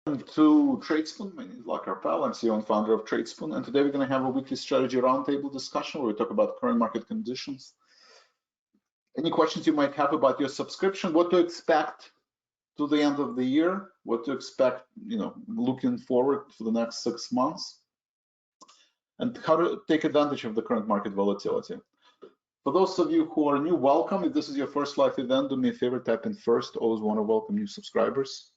To Tradespoon. My name is Vlad Karpel. I'm CEO and founder of Tradespoon, and today we're going to have a weekly strategy roundtable discussion where we talk about current market conditions. Any questions you might have about your subscription, what to expect to the end of the year, what to expect, looking forward for the next 6 months, and how to take advantage of the current market volatility. For those of you who are new, welcome. If this is your first live event, do me a favor, type in first. Always want to welcome new subscribers.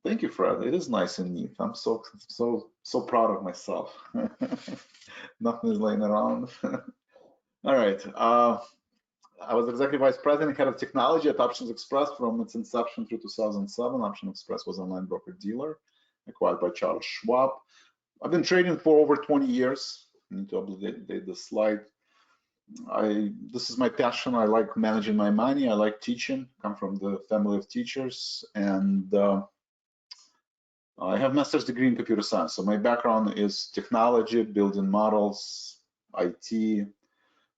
Thank you, Fred. It is nice and neat. I'm so proud of myself. Nothing is laying around. All right. I was executive vice president, head of technology at Options Express from its inception through 2007. Options Express was an online broker dealer acquired by Charles Schwab. I've been trading for over 20 years. I need to update the slide. This is my passion. I like managing my money. I like teaching. Come from the family of teachers, and I have a master's degree in computer science. So my background is technology, building models, IT,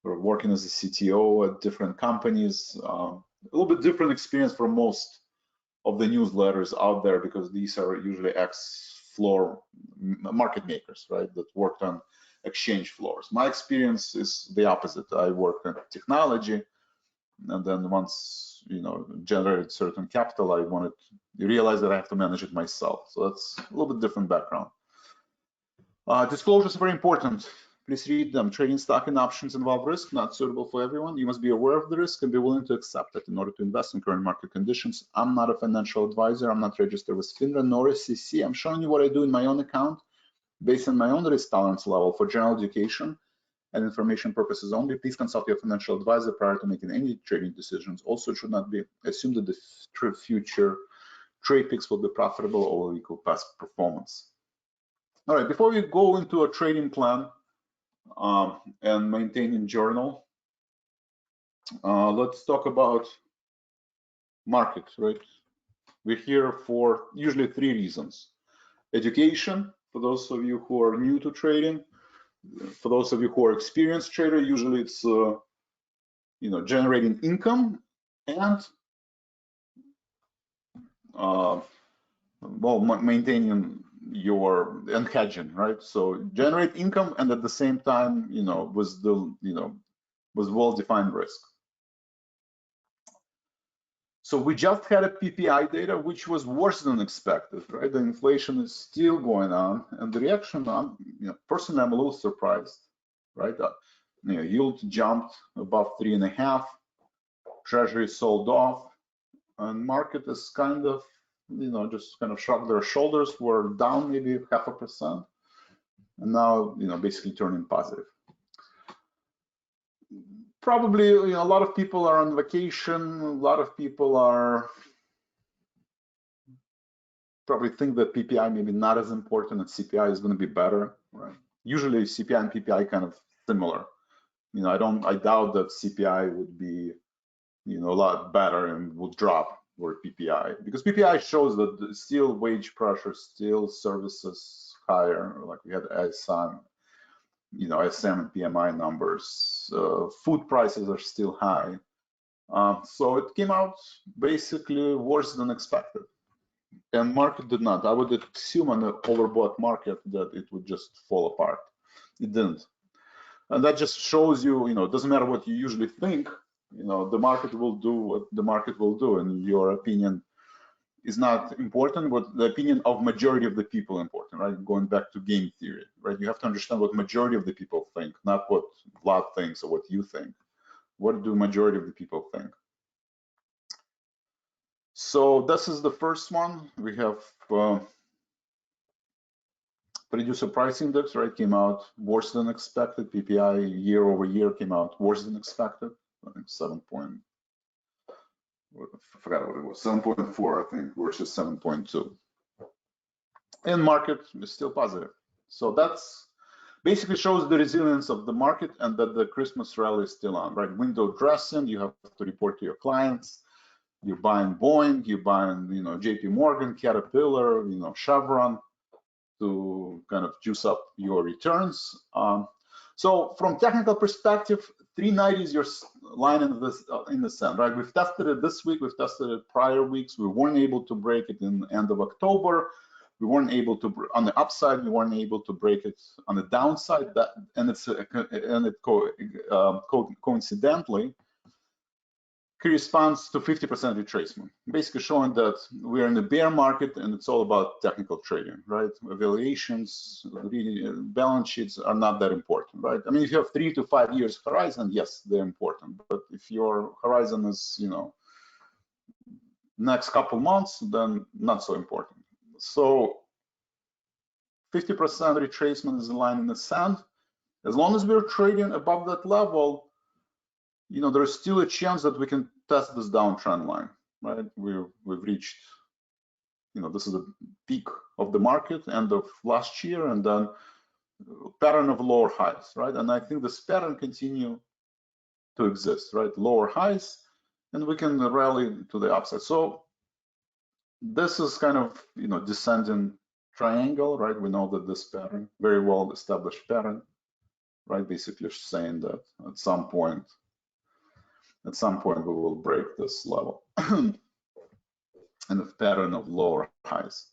or working as a CTO at different companies. A little bit different experience from most of the newsletters out there because these are usually ex-floor market makers, right? That worked on exchange floors. My experience is the opposite. I work in technology, and then once generated certain capital, I realized that I have to manage it myself. So that's a little bit different background. Disclosures are very important. Please read them. Trading stock and options involve risk, not suitable for everyone. You must be aware of the risk and be willing to accept it in order to invest in current market conditions. I'm not a financial advisor. I'm not registered with FINRA nor SEC. I'm showing you what I do in my own account, based on my own risk tolerance level for general education and information purposes only. Please consult your financial advisor prior to making any trading decisions. Also, it should not be assumed that the future trade picks will be profitable or will equal past performance. All right, before we go into a trading plan and maintaining journal, let's talk about market, right? We're here for usually 3 reasons. Education, for those of you who are new to trading. For those of you who are experienced trader, usually it's generating income and maintaining your and hedging, right? So generate income and at the same time, with well-defined risk. So we just had a PPI data, which was worse than expected, right? The inflation is still going on, and the reaction, personally, I'm a little surprised, right? Yield jumped above 3.5, Treasury sold off, and market is kind of, just kind of shrugged their shoulders. We're down maybe 0.5%, and now, basically turning positive. Probably, a lot of people are on vacation. A lot of people are probably think that PPI maybe not as important, and CPI is going to be better, right? Usually CPI and PPI kind of similar. I doubt that CPI would be, a lot better and would drop for PPI, because PPI shows that still wage pressure, still services higher, like we had ISM, ISM and PMI numbers. Food prices are still high. So it came out basically worse than expected. And market did not. I would assume on an overbought market that it would just fall apart. It didn't. And that just shows you, it doesn't matter what you usually think, the market will do what the market will do, and your opinion is not important, but the opinion of majority of the people important, right? Going back to game theory, right? You have to understand what majority of the people think, not what Vlad thinks or what you think. What do majority of the people think? So this is the first one. We have producer price index, right? Came out worse than expected. PPI year over year came out worse than expected. I think 7 point. I forgot what it was, 7.4, I think, versus 7.2. And market is still positive. So that's basically shows the resilience of the market and that the Christmas rally is still on, right? Window dressing, you have to report to your clients. You're buying Boeing, you're buying, JP Morgan, Caterpillar, Chevron to kind of juice up your returns. So from technical perspective, 390 is your line in the sand, right? We've tested it this week. We've tested it prior weeks. We weren't able to break it in the end of October. We weren't able to, on the upside, we weren't able to break it on the downside. Coincidentally corresponds to 50% retracement, basically showing that we're in the bear market and it's all about technical trading, right? Evaluations, balance sheets are not that important, right? I mean, if you have 3 to 5 years horizon, yes, they're important. But if your horizon is, next couple months, then not so important. So 50% retracement is a line in the sand. As long as we're trading above that level, there's still a chance that we can test this downtrend line, right? We've reached, this is the peak of the market, end of last year, and then pattern of lower highs, right? And I think this pattern continue to exist, right? Lower highs, and we can rally to the upside. So this is kind of, descending triangle, right? We know that this pattern, very well established pattern, right? Basically saying that at some point we will break this level and the pattern of lower highs.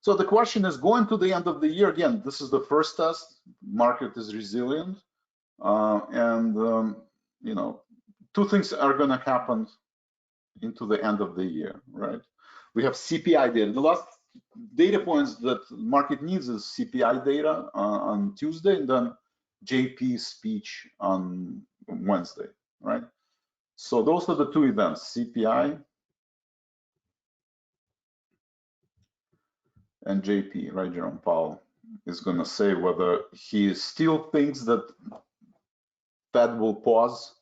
So the question is, going to the end of the year, again, this is the first test, market is resilient, two things are going to happen into the end of the year, right? We have CPI data. The last data points that market needs is CPI data on Tuesday, and then JP's speech on Wednesday, right? So those are the two events, CPI and JP, right? Jerome Powell is going to say whether he still thinks that Fed will pause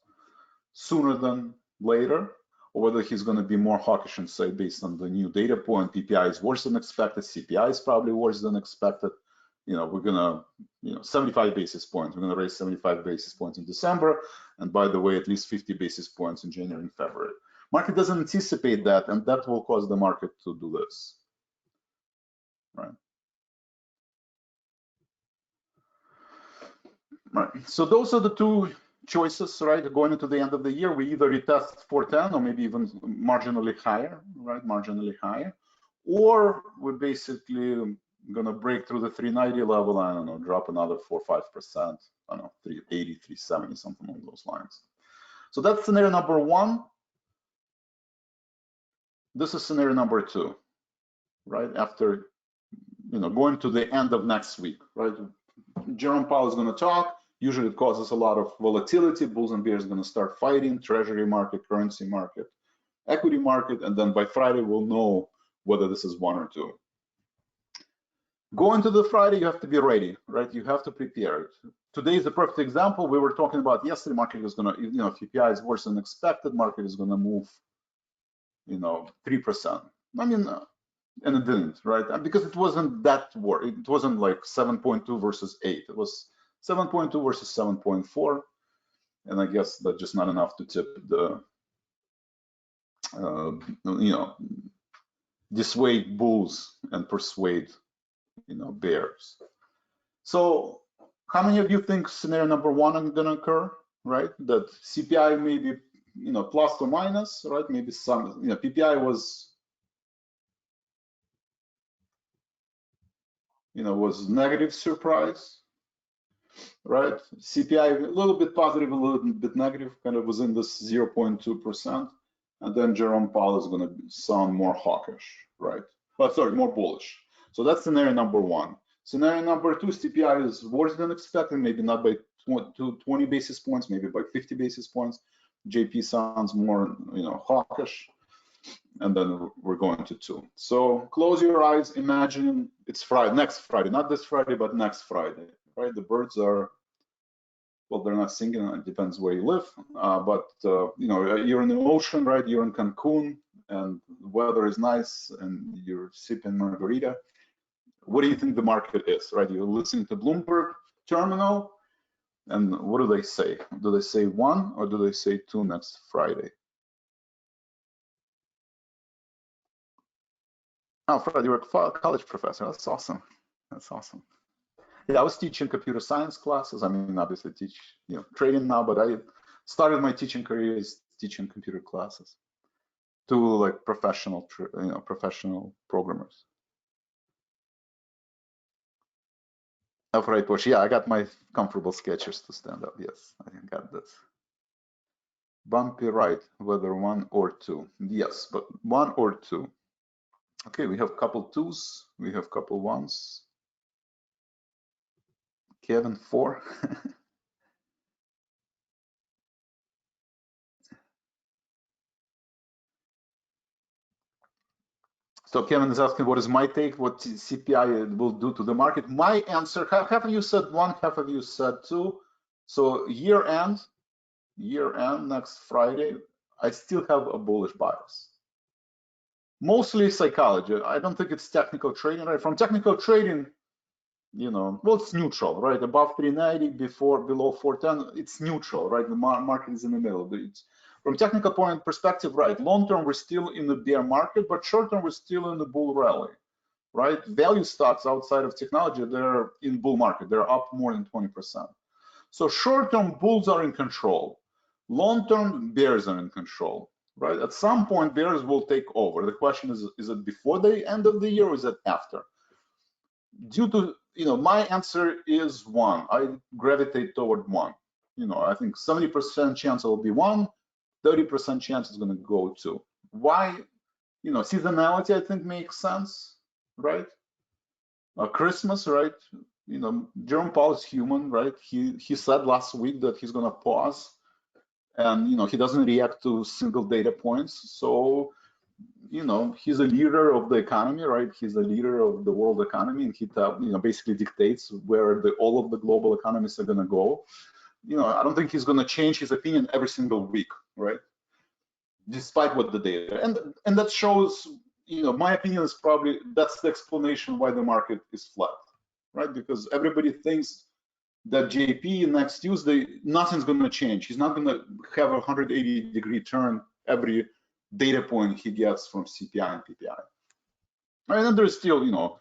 sooner than later, or whether he's going to be more hawkish and say, based on the new data point, PPI is worse than expected, CPI is probably worse than expected. We're going to, 75 basis points. We're going to raise 75 basis points in December. And by the way, at least 50 basis points in January and February. Market doesn't anticipate that, and that will cause the market to do this, right? Right. So those are the two choices, right? Going into the end of the year, we either retest 410 or maybe even marginally higher, right? Marginally higher, or we're basically going to break through the 390 level, I don't know, drop another 4 or 5%, I don't know, 380, 370, something along those lines. So that's scenario number one. This is scenario number two, right? After, going to the end of next week, right? Jerome Powell is going to talk. Usually it causes a lot of volatility. Bulls and bears are going to start fighting, treasury market, currency market, equity market, and then by Friday we'll know whether this is one or two. Going to the Friday, you have to be ready, right? You have to prepare it. Today is the perfect example. We were talking about yesterday, market is going to, if PPI is worse than expected, market is going to move, 3%. I mean, and it didn't, right? Because it wasn't that worse. It wasn't like 7.2 versus 8. It was 7.2 versus 7.4. And I guess that's just not enough to tip the, dissuade bulls and persuade, bears. So how many of you think scenario number one is going to occur, right? That CPI maybe, plus or minus, right? Maybe some, PPI was, was negative surprise, right? CPI a little bit positive, a little bit negative, kind of was in this 0.2%. And then Jerome Powell is going to sound more hawkish, right? But sorry, more bullish. So that's scenario number one. Scenario number two, CPI is worse than expected, maybe not by 20 basis points, maybe by 50 basis points. JP sounds more, hawkish. And then we're going to two. So close your eyes, imagine it's Friday, next Friday, not this Friday, but next Friday, right? The birds are, well, they're not singing, it depends where you live, but you're in the ocean, right? You're in Cancun and the weather is nice and you're sipping margarita. What do you think the market is, right? You're listening to Bloomberg Terminal, and what do they say? Do they say 1 or do they say 2 next Friday? Oh, Fred, you're a college professor. That's awesome. That's awesome. Yeah, I was teaching computer science classes. I mean, obviously teach, trading now, but I started my teaching career as teaching computer classes to like professional, professional programmers. Upright push. Yeah, I got my comfortable sketchers to stand up. Yes, I got this. Bumpy right, whether 1 or 2. Yes, but 1 or 2. Okay, we have couple 2s. We have couple 1s. Kevin 4. So Kevin is asking, what is my take? What CPI will do to the market? My answer, half of you said 1, half of you said 2. So year end next Friday, I still have a bullish bias. Mostly psychology. I don't think it's technical trading, right? From technical trading, well, it's neutral, right? Above 390, below 410, it's neutral, right? The market is in the middle. From technical point perspective, right? Long term, we're still in the bear market, but short term, we're still in the bull rally, right? Value stocks outside of technology, they're in bull market. They're up more than 20%. So short term, bulls are in control. Long term, bears are in control, right? At some point, bears will take over. The question is it before the end of the year or is it after? Due to, my answer is 1. I gravitate toward 1. I think 70% chance it will be 1, 30% chance it's going to go 2. Why? Seasonality, I think, makes sense, right? Christmas, right? Jerome Powell is human, right? He said last week that he's going to pause, and he doesn't react to single data points. So he's a leader of the economy, right? He's a leader of the world economy, and he basically dictates where all of the global economies are going to go. I don't think he's going to change his opinion every single week, right? Despite what the data, and that shows, my opinion is probably that's the explanation why the market is flat, right? Because everybody thinks that JP next Tuesday, nothing's going to change. He's not going to have a 180-degree turn every data point he gets from CPI and PPI. And then there's still,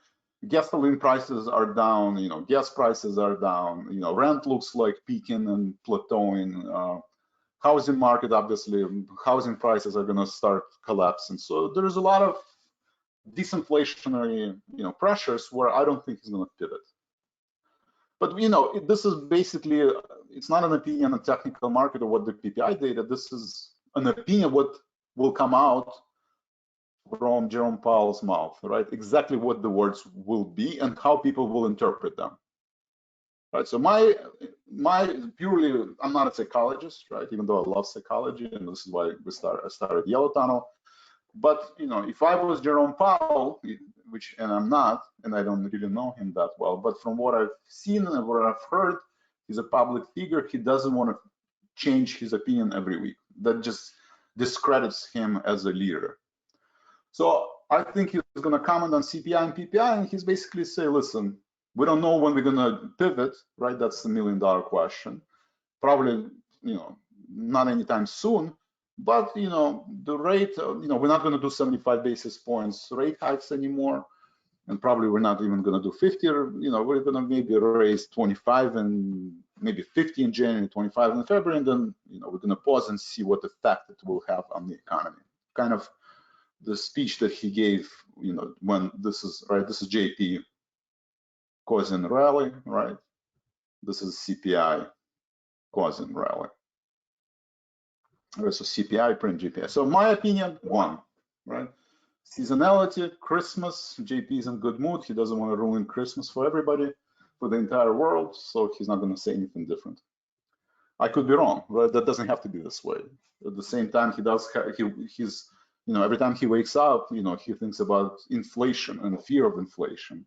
gasoline prices are down, gas prices are down, rent looks like peaking and plateauing. Housing market, obviously, housing prices are going to start collapsing. So there's a lot of disinflationary, pressures where I don't think he's going to pivot. But this is basically, it's not an opinion on technical market or what the PPI data. This is an opinion what will come out from Jerome Powell's mouth, right? Exactly what the words will be and how people will interpret them. Right. So my purely, I'm not a psychologist, right? Even though I love psychology, and this is why I started Yellow Tunnel. But if I was Jerome Powell, and I'm not, and I don't really know him that well, but from what I've seen and what I've heard, he's a public figure. He doesn't want to change his opinion every week. That just discredits him as a leader. So I think he's going to comment on CPI and PPI, and he's basically say, listen, we don't know when we're going to pivot, right? That's the $1 million question. Probably, not anytime soon. But the rate, we're not going to do 75 basis points rate hikes anymore, and probably we're not even going to do 50. Or we're going to maybe raise 25 and maybe 50 in January, 25 in February, and then we're going to pause and see what effect it will have on the economy. Kind of the speech that he gave, when this is right. This is JP causing rally, right? This is CPI causing rally. So CPI, print GPI. So my opinion, 1, right? Seasonality, Christmas, JP is in good mood. He doesn't want to ruin Christmas for everybody, for the entire world. So he's not going to say anything different. I could be wrong, but that doesn't have to be this way. At the same time, he's every time he wakes up, he thinks about inflation and fear of inflation.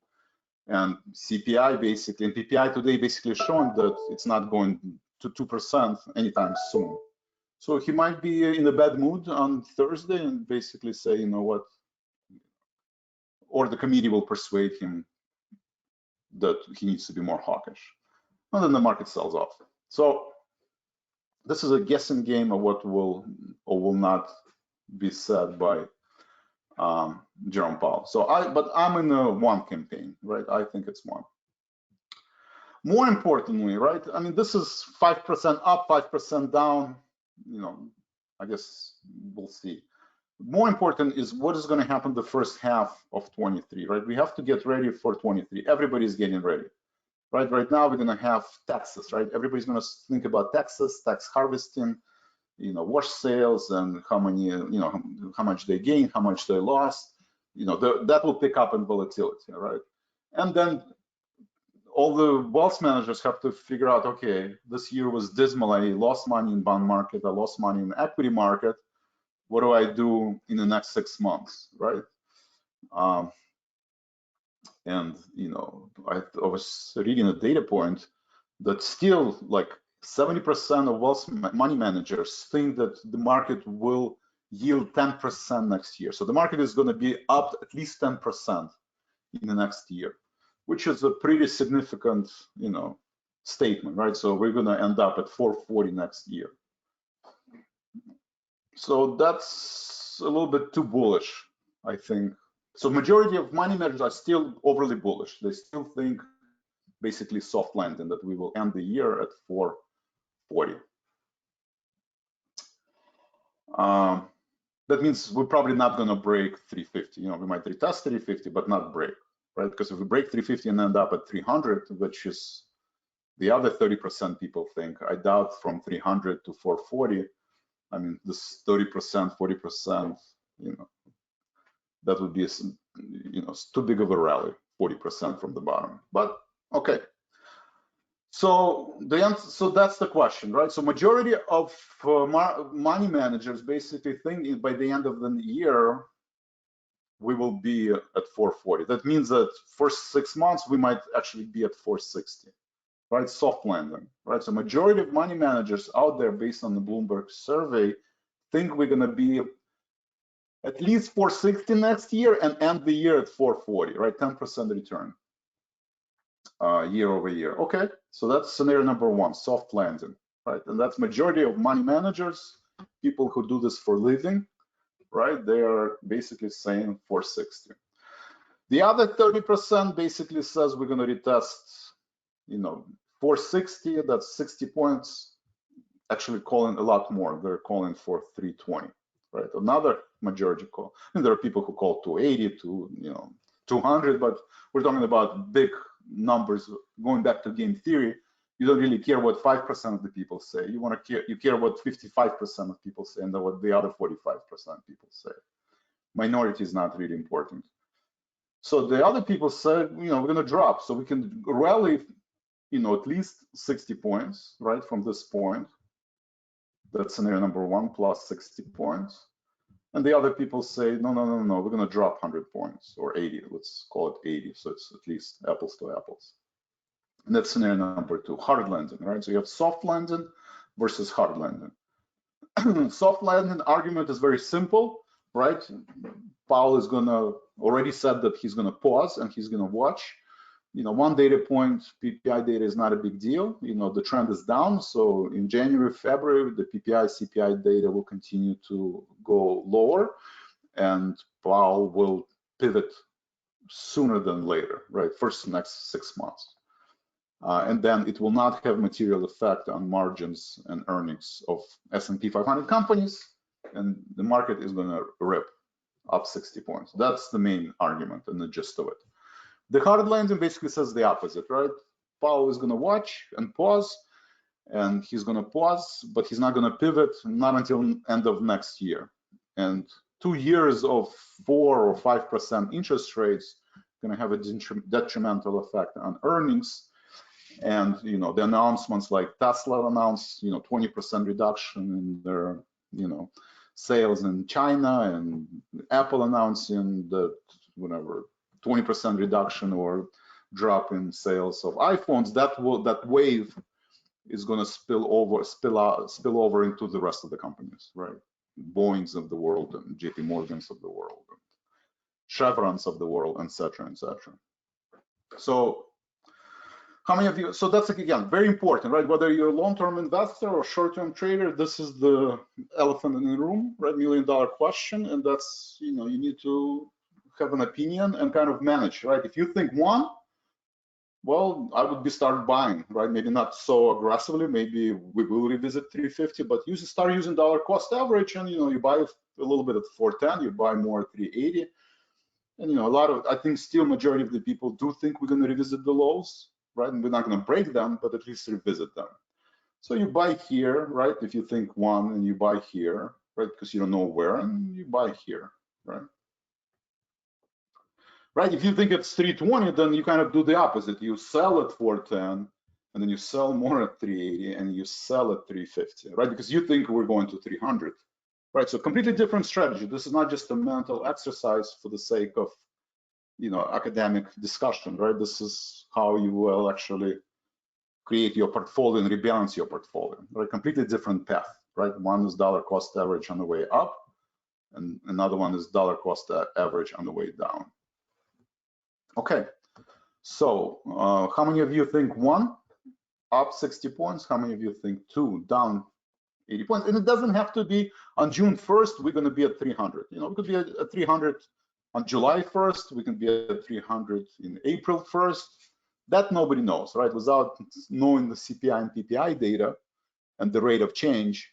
And CPI basically, and PPI today basically showing that it's not going to 2% anytime soon. So he might be in a bad mood on Thursday and basically say, you know what, or the committee will persuade him that he needs to be more hawkish. And then the market sells off. So this is a guessing game of what will or will not be said by Jerome Powell. So but I'm in a 1 campaign, right? I think it's 1. More importantly, right? I mean, this is 5% up, 5% down. You know, I guess we'll see. More important is what is going to happen the first half of 23, right? We have to get ready for 23. Everybody's getting ready, right? Right now we're going to have taxes, right? Everybody's going to think about taxes, tax harvesting, you know, wash sales, and how many, you know, how much they gained, how much they lost. You know, that will pick up in volatility, right? And then all the wealth managers have to figure out, okay, this year was dismal. I lost money in bond market. I lost money in equity market. What do I do in the next 6 months, right? And you know, I was reading a data point that still like 70% of wealth money managers think that the market will yield 10% next year. So the market is going to be up at least 10% in the next year, which is a pretty significant, you know, statement, right? So we're going to end up at 440 next year. So that's a little bit too bullish, I think. So majority of money managers are still overly bullish. They still think basically soft landing, that we will end the year at 440. That means we're probably not going to break 350. You know, we might retest 350, but not break, right? Because if we break 350 and end up at 300, which is the other 30% people think, I doubt from 300 to 440. I mean, this 30%, 40%, you know, that would be, you know, too big of a rally, 40% from the bottom. But okay. So that's the question, right? So majority of money managers basically think by the end of the year we will be at 440. That means that for 6 months we might actually be at 460, right? Soft landing, right? So majority of money managers out there, based on the Bloomberg survey, think we're going to be at least 460 next year and end the year at 440, right? 10% return year over year. Okay, so that's scenario number one, soft landing, right? And that's majority of money managers, people who do this for living, right? They are basically saying 460. The other 30% basically says we're going to retest, you know, 460, that's 60 points, actually calling a lot more. They're calling for 320, right? Another majority call. And there are people who call 280 to, you know, 200, but we're talking about big numbers. Going back to game theory, you don't really care what 5% of the people say. You care what 55% of people say and what the other 45% people say. Minority is not really important. So the other people said, you know, we're going to drop, so we can rally, you know, at least 60 points, right, from this point. That's scenario number one, plus 60 points. And the other people say, no, we're going to drop 100 points or 80. Let's call it 80. So it's at least apples to apples. And that's scenario number two, hard landing, right? So you have soft landing versus hard landing. Soft landing argument is very simple, right? Powell is going to already said that he's going to pause and he's going to watch. You know, one data point, PPI data is not a big deal. You know, the trend is down. So in January, February, the PPI, CPI data will continue to go lower, and Powell will pivot sooner than later, right? First, next 6 months. And then it will not have material effect on margins and earnings of S&P 500 companies, and the market is going to rip up 60 points. That's the main argument and the gist of it. The hard landing basically says the opposite, right? Powell is going to watch and pause, and he's going to pause, but he's not going to pivot, not until end of next year. And 2 years of 4 or 5% interest rates going to have a detrimental effect on earnings. And you know, the announcements like Tesla announced, you know, 20% reduction in their, you know, sales in China, and Apple announcing that whatever 20% reduction or drop in sales of iPhones. That wave is going to spill over into the rest of the companies, right? Boeings of the world and JP Morgans of the world, and Chevrons of the world, etc., etc. So how many of you, so that's again very important, right? Whether you're a long-term investor or short-term trader, this is the elephant in the room, right? $1 million question. And that's, you know, you need to have an opinion and kind of manage, right? If you think one, well, I would be start buying, right? Maybe not so aggressively. Maybe we will revisit 350, but you start using dollar cost average, and you buy a little bit at 410, you buy more at 380, and a lot of, I think still majority of the people do think we're going to revisit the lows, right? And we're not going to break them, but at least revisit them. So you buy here, right? If you think one, and you buy here, right? Because you don't know where, and you buy here, right? Right, if you think it's 320, then you kind of do the opposite. You sell at 410, and then you sell more at 380, and you sell at 350, right? Because you think we're going to 300, right? So completely different strategy. This is not just a mental exercise for the sake of, academic discussion, right? This is how you will actually create your portfolio and rebalance your portfolio, right? Completely different path, right? One is dollar cost average on the way up, and another one is dollar cost average on the way down. Okay, so how many of you think one, up 60 points? How many of you think two, down 80 points? And it doesn't have to be on June 1st, we're going to be at 300. We could be at 300 on July 1st. We can be at 300 in April 1st. That nobody knows, right? Without knowing the CPI and PPI data and the rate of change,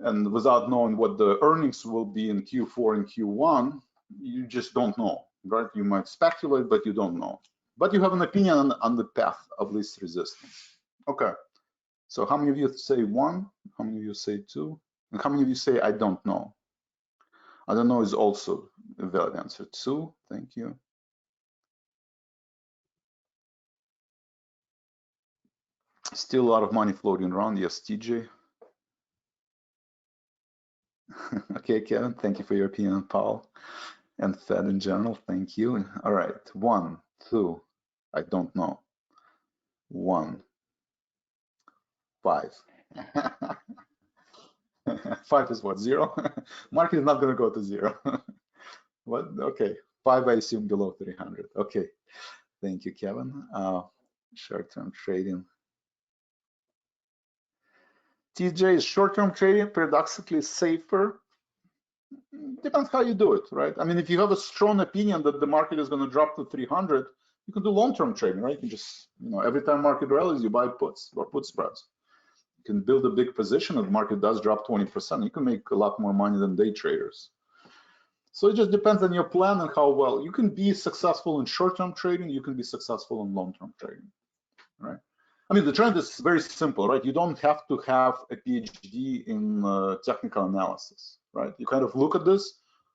and without knowing what the earnings will be in Q4 and Q1, you just don't know, right? You might speculate, but you don't know. But you have an opinion on the path of least resistance. Okay, so how many of you say one? How many of you say two? And how many of you say I don't know? I don't know is also a valid answer. Two, thank you. Still a lot of money floating around. Yes, TJ. Okay, Kevin, thank you for your opinion on Powell and Fed in general. Thank you. All right, one, two, I don't know. One, five. 5 is what, 0? Market is not going to go to 0. What? Okay, 5 I assume below 300. Okay, thank you, Kevin. Short-term trading. TJ, is short-term trading paradoxically safer? Depends how you do it, right? I mean, if you have a strong opinion that the market is going to drop to 300, you can do long-term trading, right? You can just, every time market rallies, you buy puts or put spreads. You can build a big position if the market does drop 20%. You can make a lot more money than day traders. So it just depends on your plan and how well. You can be successful in short-term trading. You can be successful in long-term trading, right? I mean, the trend is very simple, right? You don't have to have a PhD in technical analysis, right? You kind of look at this,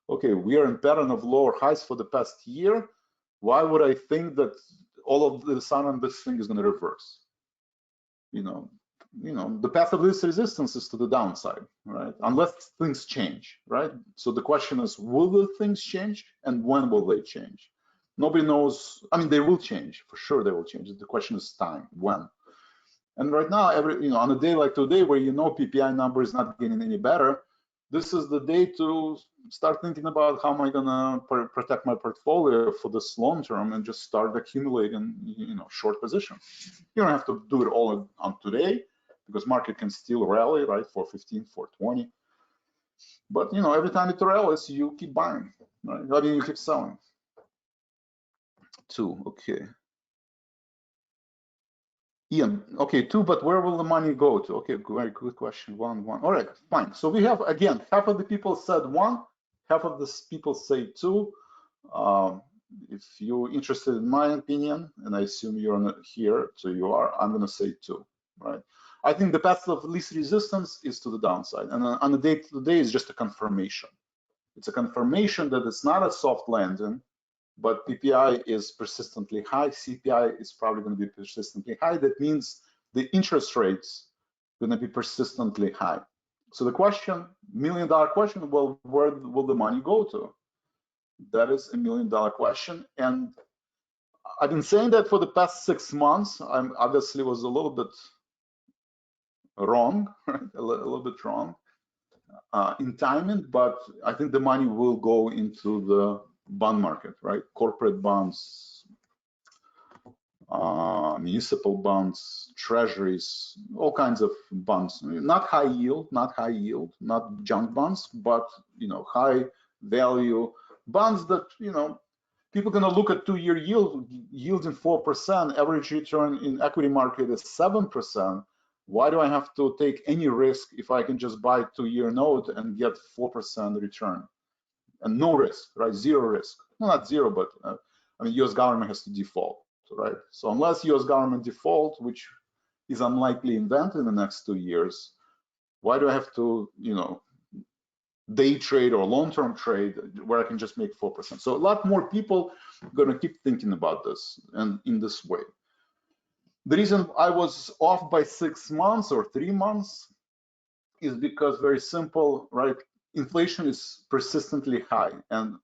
okay, we are in pattern of lower highs for the past year. Why would I think that all of the sudden this thing is going to reverse? The path of least resistance is to the downside, right? Unless things change, right? So the question is, will the things change, and when will they change? Nobody knows. I mean, they will change, for sure they will change. The question is time, when. And right now, on a day like today, where PPI number is not getting any better, this is the day to start thinking about how am I gonna protect my portfolio for this long term, and just start accumulating, short positions. You don't have to do it all on today, because market can still rally, right? 415, 420. But every time it rallies, you keep buying, right? I mean, you keep selling. 2, okay. Ian, okay, 2, but where will the money go to? Okay, very good question. 1. All right, fine. So we have, again, half of the people said 1, half of the people say 2. If you're interested in my opinion, and I assume you're not here, so you are, I'm going to say 2, right? I think the path of least resistance is to the downside, and on the day-to-day is just a confirmation. It's a confirmation that it's not a soft landing, but PPI is persistently high. CPI is probably going to be persistently high. That means the interest rates are going to be persistently high. So the question, million-dollar question, well, where will the money go to? That is a million-dollar question. And I've been saying that for the past 6 months. I obviously was a little bit wrong, right? a little bit wrong in timing, but I think the money will go into the bond market, right? Corporate bonds, municipal bonds, treasuries, all kinds of bonds. Not high yield, not junk bonds, but high value bonds that people going to look at 2-year yield, yielding 4%, average return in equity market is 7%. Why do I have to take any risk if I can just buy 2-year note and get 4% return? And no risk, right? Zero risk. No, not zero, but I mean, US government has to default, right? So unless US government default, which is unlikely event in the next 2 years, why do I have to, you know, day trade or long-term trade where I can just make 4%? So a lot more people are going to keep thinking about this and in this way. The reason I was off by 6 months or 3 months is because very simple, right? Inflation is persistently high and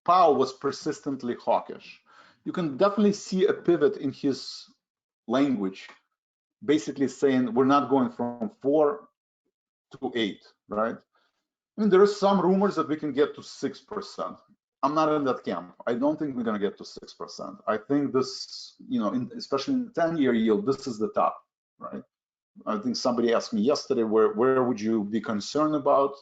Powell was persistently hawkish. You can definitely see a pivot in his language, basically saying we're not going from 4 to 8, right? I mean, there are some rumors that we can get to 6%. I'm not in that camp. I don't think we're going to get to 6%. I think this, you know, especially in the 10-year yield, this is the top, right? I think somebody asked me yesterday, where would you be concerned about?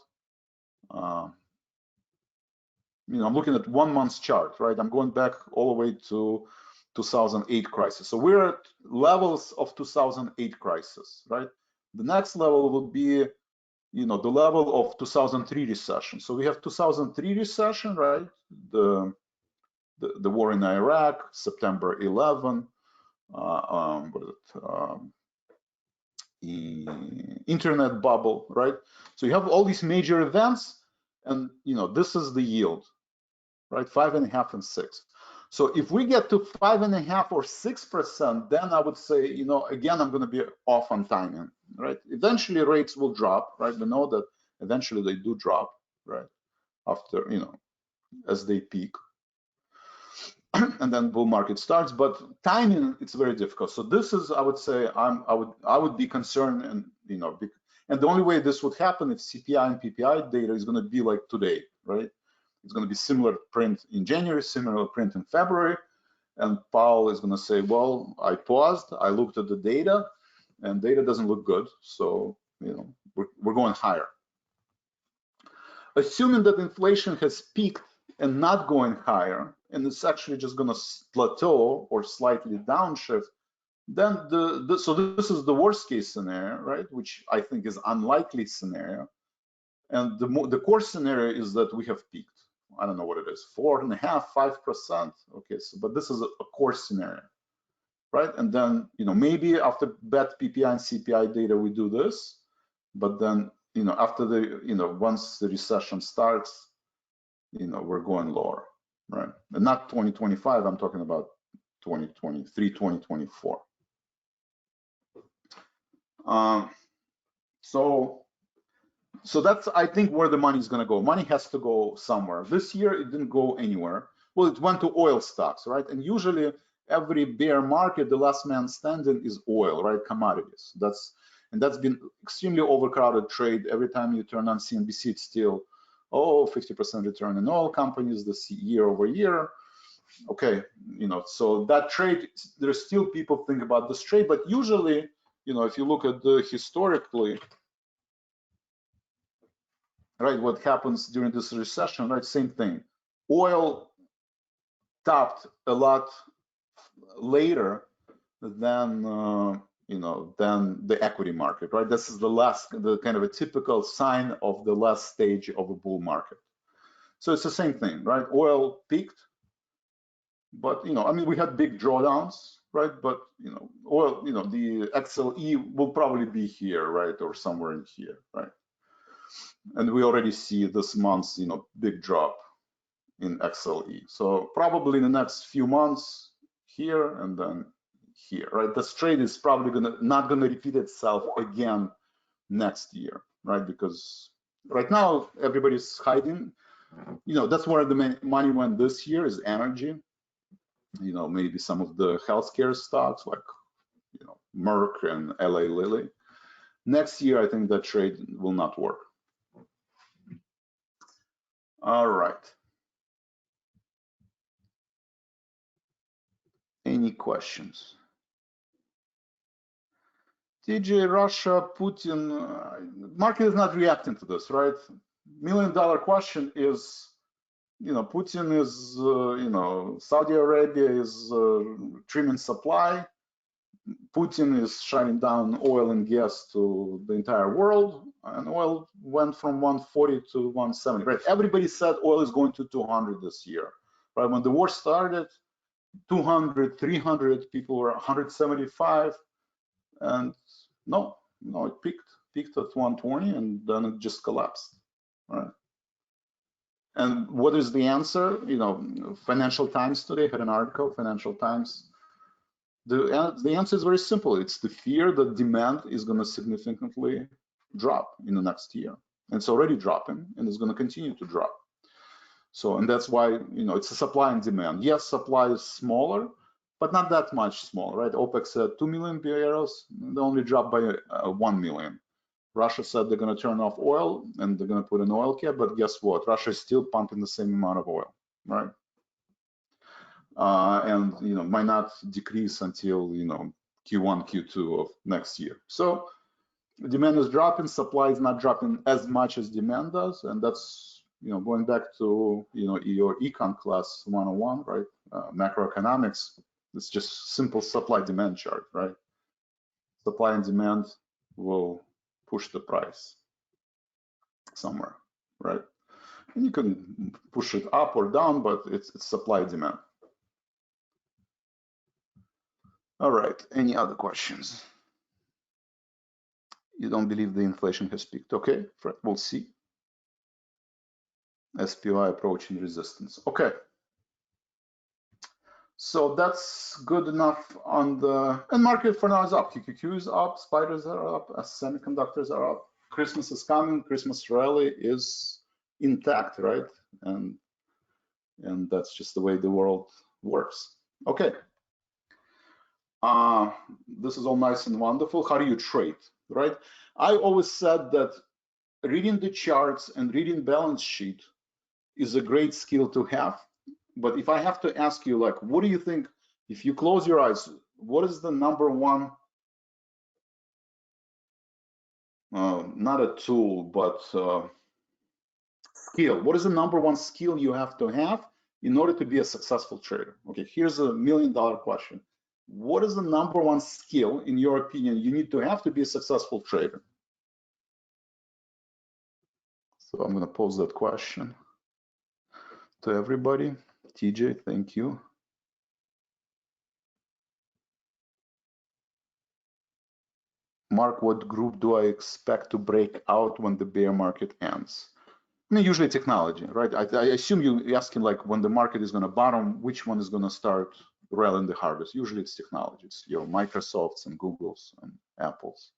You know, I'm looking at 1 month's chart, right? I'm going back all the way to 2008 crisis. So we're at levels of 2008 crisis, right? The next level will be, you know, the level of 2003 recession. So we have 2003 recession, right? The war in Iraq, September 11, internet bubble, right? So you have all these major events, and you know, this is the yield, right? 5.5 and 6. So if we get to 5.5 or 6%, then I would say, you know, again, I'm going to be off on timing, right? Eventually rates will drop, right? We know that eventually they do drop, right? After, you know, as they peak. And then bull market starts, but timing, it's very difficult. So this is, I would say, I would be concerned, and you know, and the only way this would happen if CPI and PPI data is going to be like today, right? It's going to be similar print in January, similar print in February, and Powell is going to say, well, I paused, I looked at the data, and data doesn't look good, so you know, we're going higher. Assuming that inflation has peaked and not going higher, and it's actually just going to plateau or slightly downshift, then so this is the worst case scenario, right? Which I think is unlikely scenario. And the core scenario is that we have peaked. I don't know what it is, 4.5%, 5%. Okay, so but this is a core scenario, right? And then, you know, maybe after bad PPI and CPI data, we do this, but then, you know, after the, you know, once the recession starts, you know, we're going lower, right? And not 2025, I'm talking about 2023, 2024. So that's, I think, where the money is going to go. Money has to go somewhere. This year, it didn't go anywhere. Well, it went to oil stocks, right? And usually, every bear market, the last man standing is oil, right? Commodities. That's been extremely overcrowded trade. Every time you turn on CNBC, it's still, oh, 50% return in oil companies this year over year. Okay, you know, so that trade, there's still people think about this trade, but usually, you know, if you look at the historically, right, what happens during this recession, right, same thing. Oil topped a lot later than, you know, than the equity market, right? This is the kind of a typical sign of the last stage of a bull market. So it's the same thing, right? Oil peaked, but, you know, I mean, we had big drawdowns, right? But, you know, oil, you know, the XLE will probably be here, right? Or somewhere in here, right? And we already see this month's, you know, big drop in XLE. So probably in the next few months here and then here, right? This trade is probably not gonna repeat itself again next year, right? Because right now everybody's hiding. You know, that's where the money went this year, is energy. You know, maybe some of the healthcare stocks like, you know, Merck and LA Lilly. Next year, I think that trade will not work. All right. Any questions? TJ, Russia, Putin, market is not reacting to this, right? $1 million question is, Putin is, Saudi Arabia is trimming supply. Putin is shutting down oil and gas to the entire world, and oil went from 140 to 170. Right? Everybody said oil is going to 200 this year. Right? When the war started, 200, 300, people were 175, and no, it peaked at 120, and then it just collapsed. Right? And what is the answer? Financial Times today had an article, Financial Times. The answer is very simple. It's the fear that demand is going to significantly drop in the next year. And it's already dropping, and it's going to continue to drop. So, and that's why, it's a supply and demand. Yes, supply is smaller, but not that much smaller, right? OPEC said 2 million barrels, they only dropped by 1 million. Russia said they're going to turn off oil and they're going to put an oil cap, but guess what? Russia is still pumping the same amount of oil, right? And might not decrease until Q1, Q2 of next year. So demand is dropping, supply is not dropping as much as demand does, and that's going back to your econ class 101, right? Macroeconomics. It's just simple supply demand chart, right? Supply and demand will push the price somewhere, right? And you can push it up or down, but it's supply demand. All right, any other questions? You don't believe the inflation has peaked? Okay, Fred, we'll see. SPY approaching resistance. Okay. So that's good enough on the, and market for now is up. QQQ is up, spiders are up, semiconductors are up. Christmas is coming, Christmas rally is intact, right? And that's just the way the world works. Okay. This is all nice and wonderful. How do you trade, right? I always said that reading the charts and reading balance sheet is a great skill to have. But if I have to ask you, like, what do you think, if you close your eyes, what is the number one, not a tool, but skill? What is the number one skill you have to have in order to be a successful trader? Okay, here's $1 million question. What is the number one skill, in your opinion, you need to have to be a successful trader? So I'm going to pose that question to everybody. TJ, thank you. Mark, what group do I expect to break out when the bear market ends? I mean, usually technology, right? I assume you're asking, like, when the market is going to bottom, which one is going to start rallying the hardest? Usually it's technology. It's your Microsofts and Googles and Apples.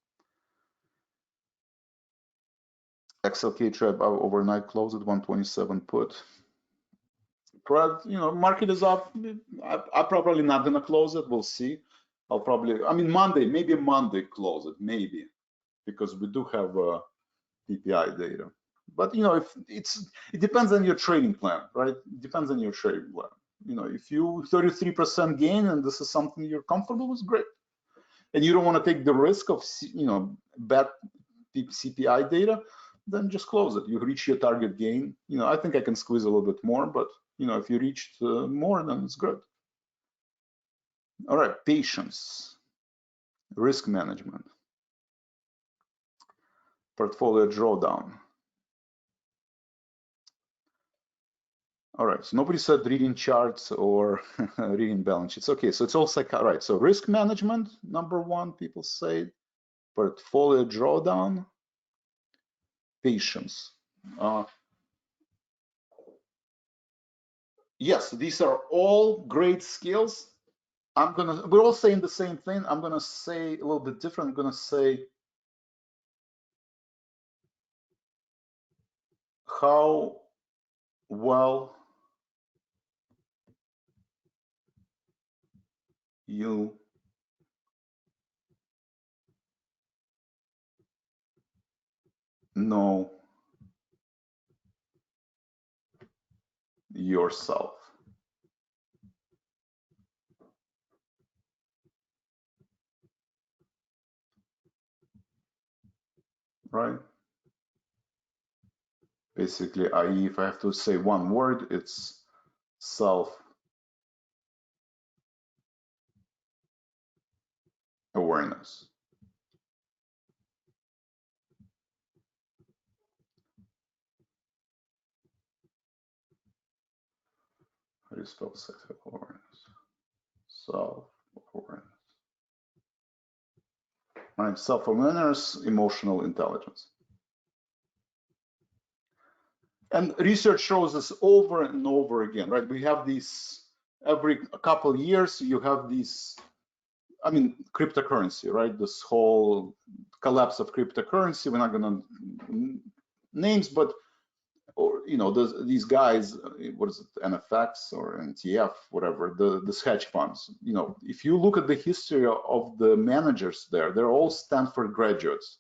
XLK trap overnight closed at 127 put. But, market is up. I'm probably not going to close it. We'll see. I'll probably, Monday, maybe Monday close it, maybe, because we do have PPI data. But it depends on your trading plan, right? It depends on your trading plan. If you 33% gain and this is something you're comfortable with, great. And you don't want to take the risk of bad CPI data, then just close it. You reach your target gain. I think I can squeeze a little bit more, but if you reached more, then it's good. All right, patience, risk management, portfolio drawdown. All right, so nobody said reading charts or reading balance sheets. Okay, so it's all right. So risk management, number one, people say, portfolio drawdown, patience. Yes, these are all great skills. We're all saying the same thing. I'm gonna say a little bit different. I'm gonna say how well you know yourself. Right? Basically, i.e., if I have to say one word, it's self-awareness. How do you spell self-awareness? Self-awareness. Right, self-awareness, emotional intelligence. And research shows this over and over again, right? We have these, every couple of years, you have these, I mean, cryptocurrency, right? This whole collapse of cryptocurrency, we're not gonna names, but, or, you know, these guys, what is it, NFX or NTF, whatever, this hedge funds, you know, if you look at the history of the managers there, they're all Stanford graduates.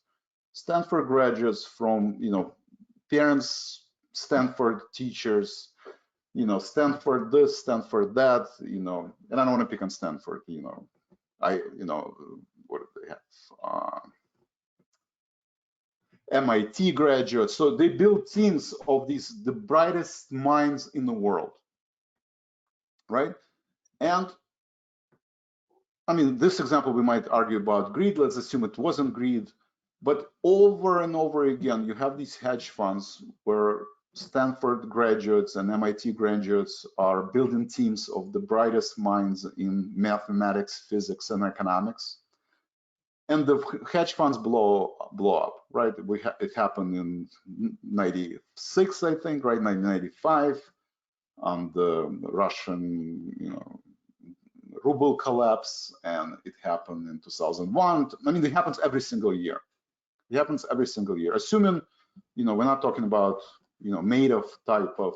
Stanford graduates from, you know, parents, Stanford teachers, you know, Stanford this, Stanford that, you know, and I don't want to pick on Stanford, you know, what do they have? MIT graduates. So they build teams of the brightest minds in the world, right? And I mean, this example, we might argue about greed. Let's assume it wasn't greed, but over and over again, you have these hedge funds where Stanford graduates and MIT graduates are building teams of the brightest minds in mathematics, physics, and economics. And the hedge funds blow up, right? It happened in '96, I think, right? 1995, the Russian, you know, ruble collapse, and it happened in 2001. I mean, it happens every single year. It happens every single year. Assuming, you know, we're not talking about, you know, Madoff type of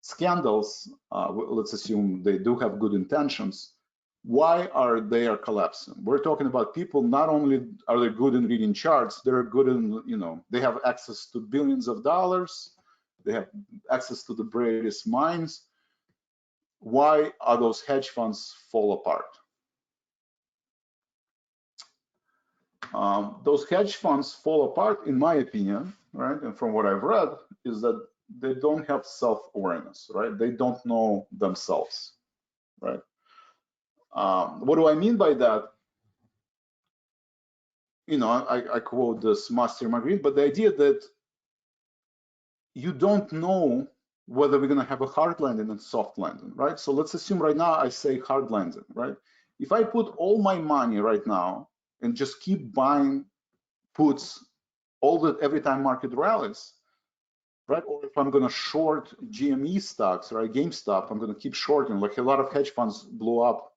scandals. Let's assume they do have good intentions. Why are they collapsing? We're talking about people, not only are they good in reading charts, they're good in, you know, they have access to billions of dollars, they have access to the brightest minds. Why are those hedge funds fall apart? Those hedge funds fall apart, in my opinion, right? And from what I've read, is that they don't have self-awareness, right? They don't know themselves, right? What do I mean by that? You know, I quote this Master Magritte, but the idea that you don't know whether we're going to have a hard landing and soft landing, right? So let's assume right now I say hard landing, right? If I put all my money right now and just keep buying puts every time market rallies, right? Or if I'm going to short GME stocks, right, GameStop, I'm going to keep shorting. Like a lot of hedge funds blew up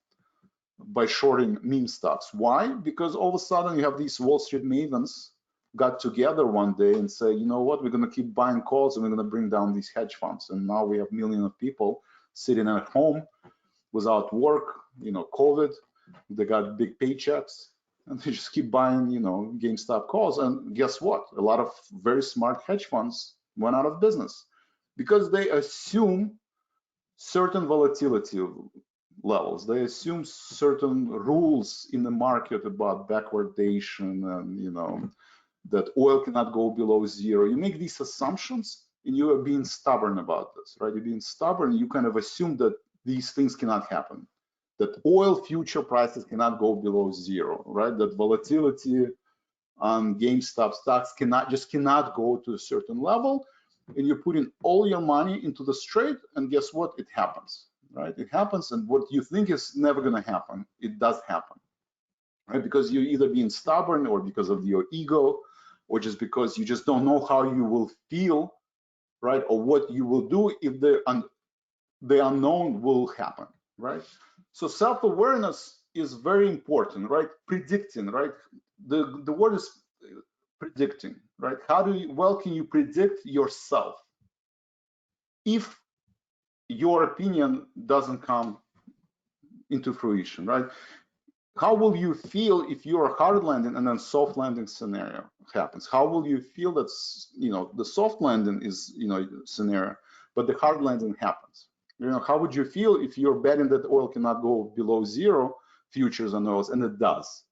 by shorting meme stocks. Why? Because all of a sudden you have these Wall Street mavens got together one day and say, you know what, we're going to keep buying calls and we're going to bring down these hedge funds. And now we have millions of people sitting at home without work, you know, COVID, they got big paychecks and they just keep buying, you know, GameStop calls. And guess what? A lot of very smart hedge funds went out of business because they assume certain volatility levels. They assume certain rules in the market about backwardation and, you know, that oil cannot go below zero. You make these assumptions and you are being stubborn about this, right? You're being stubborn. You kind of assume that these things cannot happen, that oil future prices cannot go below zero, right? That volatility on GameStop stocks cannot go to a certain level, and you're putting all your money into the trade, and guess what? It happens, right? It happens, and what you think is never going to happen, it does happen, right? Because you're either being stubborn, or because of your ego, or just because you just don't know how you will feel, right? Or what you will do if the unknown will happen, right? So self-awareness is very important, right? Predicting, right? The word is predicting, right? How can you predict yourself if your opinion doesn't come into fruition, right? How will you feel if you're a hard landing and then soft landing scenario happens? How will you feel that, you know, the soft landing is, you know, scenario, but the hard landing happens? You know, how would you feel if you're betting that oil cannot go below zero, futures on oils, and it does?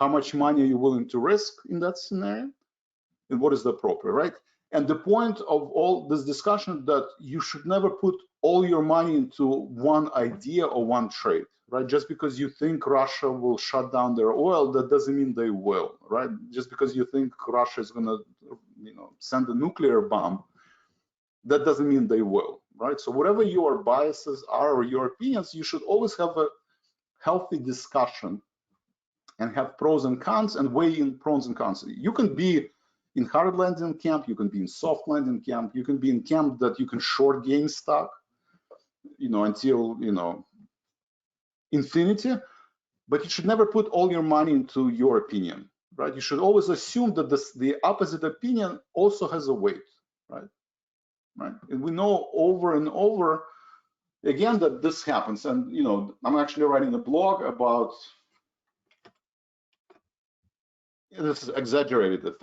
How much money are you willing to risk in that scenario? And what is the appropriate, right? And the point of all this discussion that you should never put all your money into one idea or one trade, right? Just because you think Russia will shut down their oil, that doesn't mean they will, right? Just because you think Russia is going to, send a nuclear bomb, that doesn't mean they will, right? So whatever your biases are or your opinions, you should always have a healthy discussion and have pros and cons and weigh in pros and cons. You can be in hard landing camp, you can be in soft landing camp, you can be in camp that you can short gain stock, until, infinity, but you should never put all your money into your opinion, right? You should always assume that the opposite opinion also has a weight, right? And we know over and over again that this happens. And, I'm actually writing a blog about this is exaggerated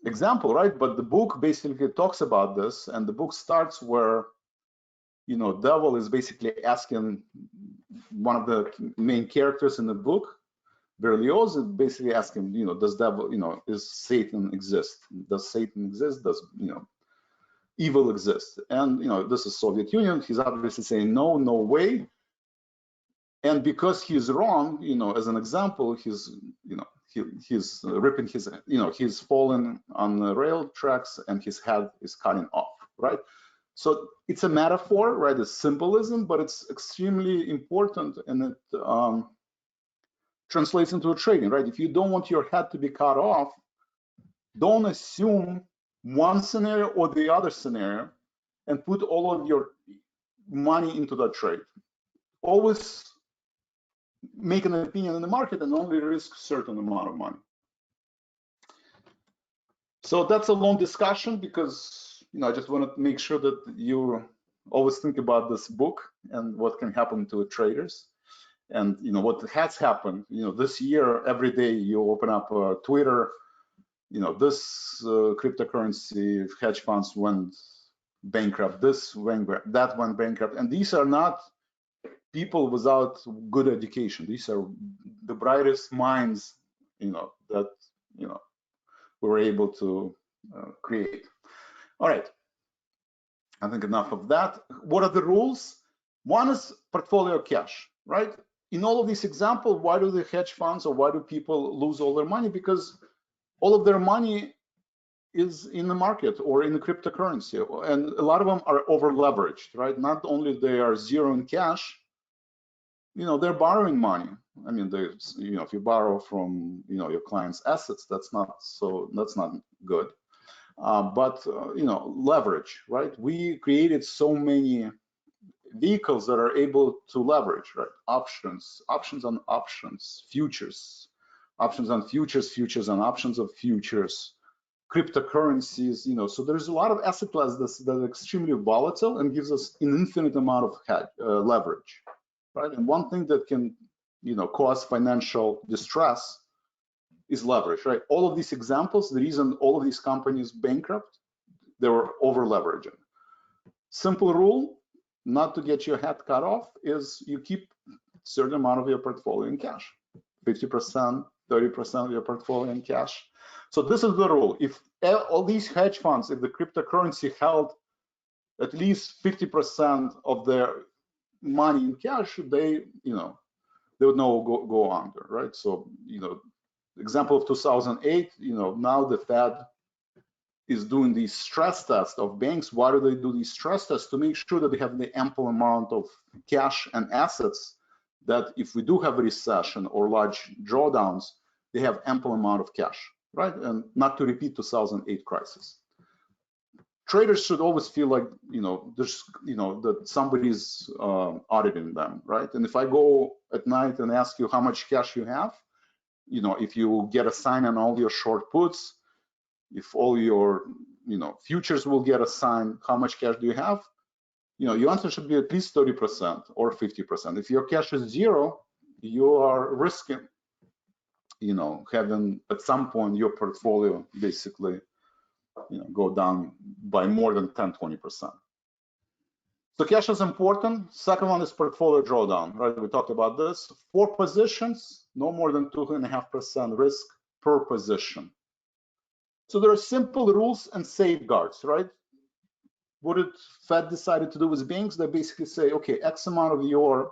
example, right? But the book basically talks about this, and the book starts where, devil is basically asking one of the main characters in the book, Berlioz, is basically asking, does devil, is Satan exist? Does Satan exist? Does, evil exist? And, this is Soviet Union. He's obviously saying no, no way. And because he's wrong, as an example, he's, he's ripping his, he's fallen on the rail tracks and his head is cutting off, right? So it's a metaphor, right? It's symbolism, but it's extremely important, and it translates into a trading, right? If you don't want your head to be cut off, don't assume one scenario or the other scenario and put all of your money into that trade. Always make an opinion in the market and only risk a certain amount of money. So that's a long discussion because, I just want to make sure that you always think about this book and what can happen to traders. And, what has happened, this year, every day you open up Twitter, this cryptocurrency hedge funds went bankrupt, this went bankrupt, that went bankrupt. And these are not people without good education. These are the brightest minds, that, we were able to create. All right, I think enough of that. What are the rules? One is portfolio cash, right? In all of these examples, why do the hedge funds or why do people lose all their money? Because all of their money is in the market or in the cryptocurrency, and a lot of them are over leveraged, right? Not only they are zero in cash, they're borrowing money. I mean, if you borrow from, your client's assets, that's not good. But leverage, right? We created so many vehicles that are able to leverage, right? Options on options, futures, options on futures, futures on options of futures, cryptocurrencies, so there's a lot of asset classes that are extremely volatile and gives us an infinite amount of leverage, right? And one thing that can, cause financial distress is leverage, right? All of these examples, the reason all of these companies bankrupt, they were over leveraging. Simple rule, not to get your head cut off, is you keep a certain amount of your portfolio in cash, 50%, 30% of your portfolio in cash. So this is the rule. If all these hedge funds, if the cryptocurrency held at least 50% of their money in cash, they would not go under, right? So, example of 2008, now the Fed is doing these stress tests of banks. Why do they do these stress tests? To make sure that they have the ample amount of cash and assets that if we do have a recession or large drawdowns, they have ample amount of cash, right? And not to repeat 2008 crisis. Traders should always feel like, there's, that somebody's auditing them, right? And if I go at night and ask you how much cash you have, if you get a sign on all your short puts, if all your, futures will get a sign, how much cash do you have? Your answer should be at least 30% or 50%. If your cash is zero, you are risking, having at some point your portfolio basically, go down by more than 10, 20%. So cash is important. Second one is portfolio drawdown, right? We talked about this. 4 positions, no more than 2.5% risk per position. So there are simple rules and safeguards, right? What did Fed decided to do with banks? They basically say, okay, X amount of your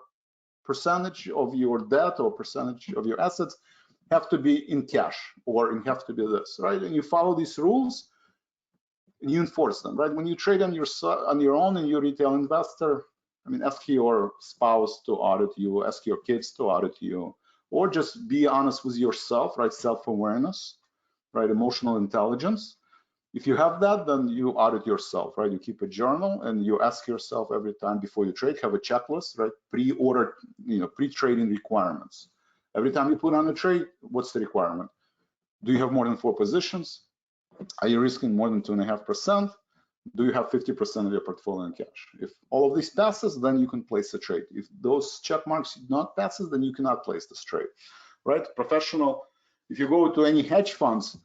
percentage of your debt or percentage of your assets have to be in cash, or it have to be this, right? And you follow these rules and you enforce them, right? When you trade on your own and you're a retail investor, I mean, ask your spouse to audit you, ask your kids to audit you, or just be honest with yourself, right? Self-awareness, right? Emotional intelligence. If you have that, then you audit yourself, right? You keep a journal and you ask yourself every time before you trade, have a checklist, right? Pre-order, pre-trading requirements. Every time you put on a trade, what's the requirement? Do you have more than 4 positions? Are you risking more than 2.5%? Do you have 50% of your portfolio in cash? If all of these passes, then you can place a trade. If those check marks not passes, then you cannot place this trade, right? Professional, if you go to any hedge funds,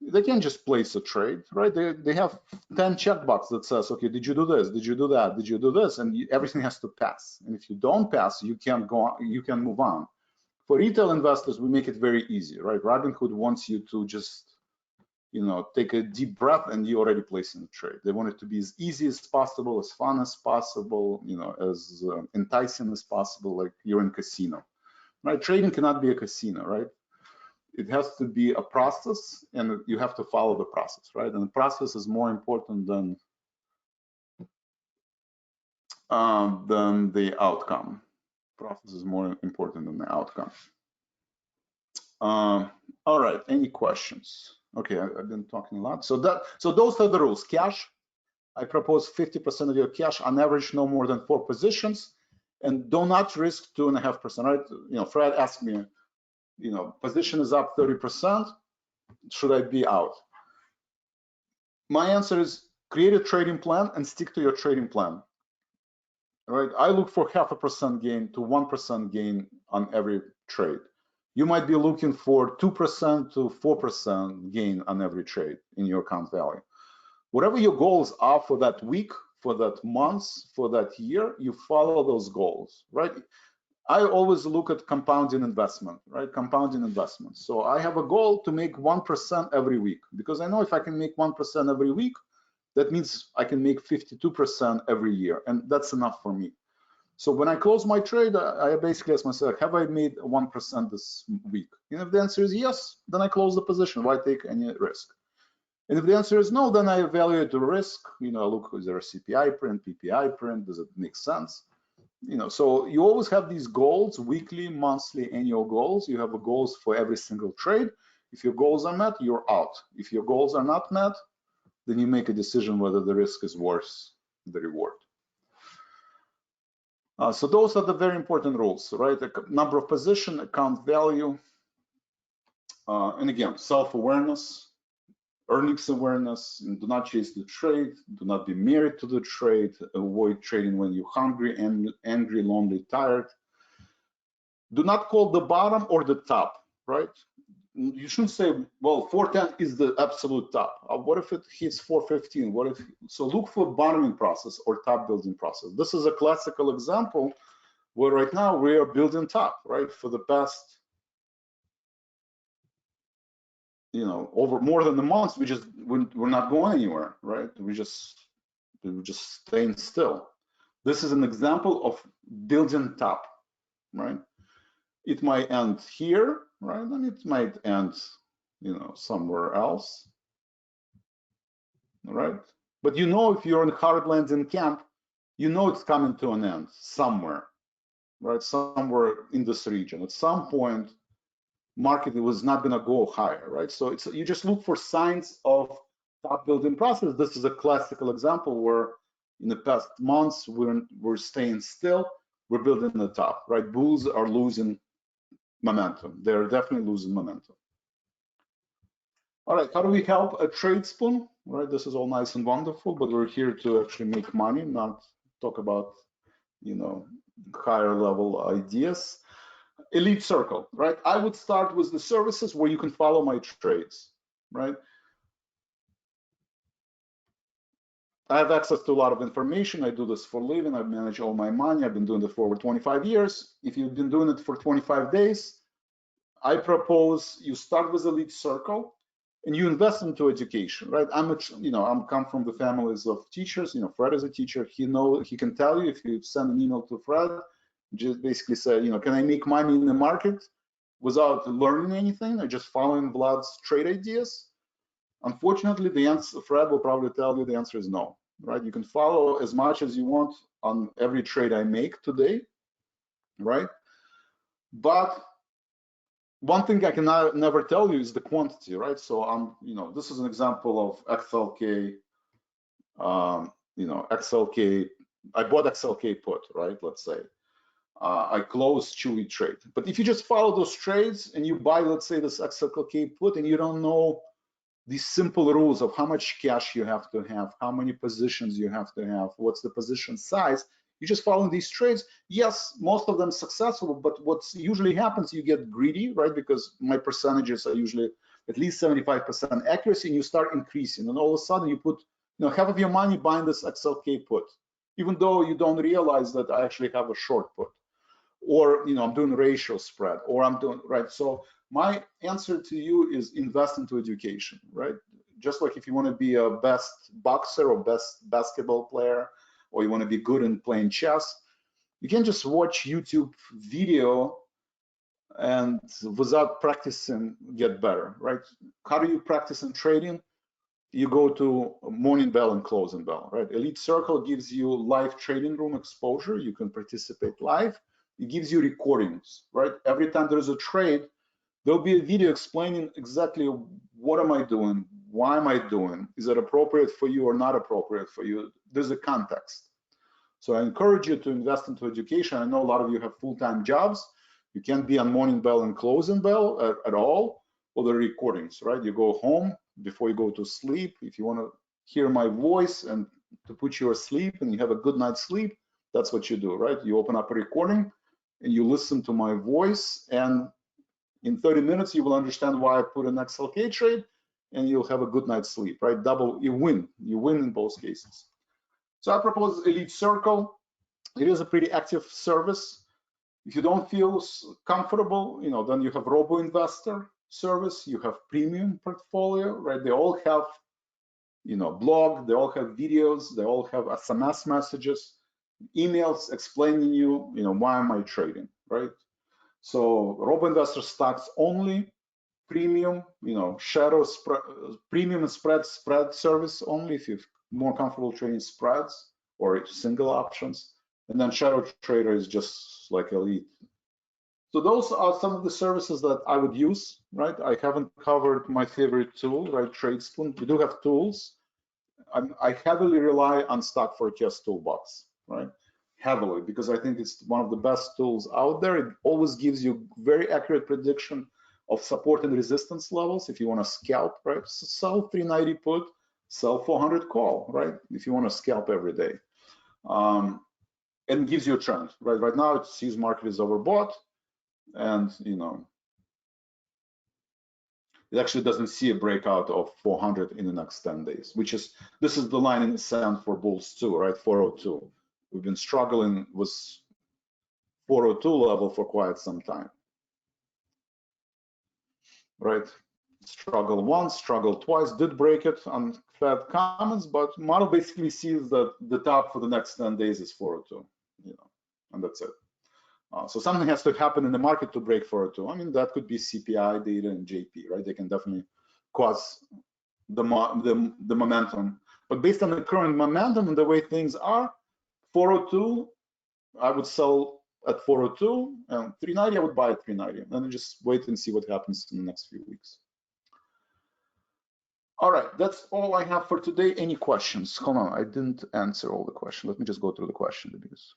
they can't just place a trade, right? They have 10 checkboxes that says, okay, did you do this? Did you do that? Did you do this? And everything has to pass. And if you don't pass, you can't go on, you can move on. For retail investors, we make it very easy, right? Robinhood wants you to just, take a deep breath and you already placing the trade. They want it to be as easy as possible, as fun as possible, as enticing as possible, like you're in casino, right? Trading cannot be a casino, right? It has to be a process, and you have to follow the process, right? And the process is more important than the outcome. Process is more important than the outcome. All right, any questions? Okay, I've been talking a lot. So those are the rules. Cash, I propose 50% of your cash on average, no more than 4 positions, and do not risk 2.5%, right? Fred asked me, position is up 30%, should I be out? My answer is create a trading plan and stick to your trading plan. All right, I look for 0.5% gain to 1% gain on every trade. You might be looking for 2% to 4% gain on every trade in your account value. Whatever your goals are for that week, for that month, for that year, you follow those goals, right? I always look at compounding investment, right? Compounding investment. So I have a goal to make 1% every week, because I know if I can make 1% every week, that means I can make 52% every year, and that's enough for me. So when I close my trade, I basically ask myself, have I made 1% this week? And if the answer is yes, then I close the position. Why take any risk? And if the answer is no, then I evaluate the risk. Look, is there a CPI print, PPI print? Does it make sense? So you always have these goals, weekly, monthly, annual goals. You have goals for every single trade. If your goals are met, you're out. If your goals are not met, then you make a decision whether the risk is worth the reward. So those are the very important rules, right? The number of position, account value, and again, self-awareness, earnings awareness, and do not chase the trade, do not be married to the trade, avoid trading when you're hungry, angry, lonely, tired. Do not call the bottom or the top, right? You shouldn't say, well, 410 is the absolute top. What if it hits 415? What if? So look for bottoming process or top building process. This is a classical example where right now we are building top, right? For the past, over more than a month, we're not going anywhere, right? We're just staying still. This is an example of building top, right? It might end here, right? And it might end, somewhere else, right? But if you're in hard landing camp, it's coming to an end somewhere, right? Somewhere in this region. At some point, market was not going to go higher, right? So you just look for signs of top building process. This is a classical example where in the past months we're staying still, we're building the top, right? Bulls are losing momentum. They're definitely losing momentum. All right, how do we help a Tradespoon? Right, this is all nice and wonderful, but we're here to actually make money, not talk about, higher level ideas. Elite circle, right? I would start with the services where you can follow my trades, right? I have access to a lot of information. I do this for a living. I manage all my money. I've been doing it for over 25 years. If you've been doing it for 25 days, I propose you start with a lead circle and you invest into education, right? I'm come from the families of teachers. Fred is a teacher. He can tell you if you send an email to Fred, just basically say, can I make money in the market without learning anything or just following Vlad's trade ideas? Unfortunately, the answer, Fred will probably tell you the answer is no, right? You can follow as much as you want on every trade I make today, right? But one thing I can never tell you is the quantity, right? So this is an example of XLK, XLK, I bought XLK put, right? Let's say. I closed Chewy trade. But if you just follow those trades and you buy, let's say, this XLK put, and you don't know these simple rules of how much cash you have to have, how many positions you have to have, what's the position size, you just follow these trades. Yes, most of them successful, but what usually happens, you get greedy, right? Because my percentages are usually at least 75% accuracy, and you start increasing, and all of a sudden you put half of your money buying this XLK put, even though you don't realize that I actually have a short put, or I'm doing ratio spread, or I'm doing, right? So my answer to you is invest into education, right? Just like if you want to be a best boxer or best basketball player, or you want to be good in playing chess, you can just watch YouTube video and without practicing get better, right? How do you practice in trading? You go to morning bell and closing bell, right? Elite Circle gives you live trading room exposure. You can participate live. It gives you recordings, right? Every time there's a trade, there'll be a video explaining exactly what am I doing, why am I doing, is it appropriate for you or not appropriate for you? There's a context. So I encourage you to invest into education. I know a lot of you have full-time jobs. You can't be on morning bell and closing bell at all, or the recordings, right? You go home before you go to sleep. If you want to hear my voice and to put you asleep and you have a good night's sleep, that's what you do, right? You open up a recording and you listen to my voice, and in 30 minutes, you will understand why I put an XLK trade, and you'll have a good night's sleep, right? You win in both cases. So I propose Elite Circle. It is a pretty active service. If you don't feel comfortable, then you have Robo Investor service, you have Premium Portfolio, right? They all have, blog, they all have videos, they all have SMS messages, emails explaining you, why am I trading, right? So Robo Investor stocks only, Premium, shadow spread, Premium and spread service only if you're more comfortable trading spreads or single options. And then Shadow Trader is just like Elite. So those are some of the services that I would use, right? I haven't covered my favorite tool, right? Tradespoon. We do have tools. I heavily rely on Stock Forecast Toolbox, right? Heavily, because I think it's one of the best tools out there. It always gives you very accurate prediction of support and resistance levels. If you want to scalp, right? Sell 390 put, sell 400 call, right? If you want to scalp every day. And gives you a trend, right? Right now it sees market is overbought, and it actually doesn't see a breakout of 400 in the next 10 days, this is the line in the sand for bulls too, right? 402. We've been struggling with 402 level for quite some time, right? Struggle once, struggle twice, did break it on Fed comments, but model basically sees that the top for the next 10 days is 402, and that's it. So something has to happen in the market to break 402. I mean, that could be CPI data and JP, right? They can definitely cause the momentum. But based on the current momentum and the way things are, 402, I would sell at 402, and 390, I would buy at 390. And then just wait and see what happens in the next few weeks. All right, that's all I have for today. Any questions? Hold on, I didn't answer all the questions. Let me just go through the questions because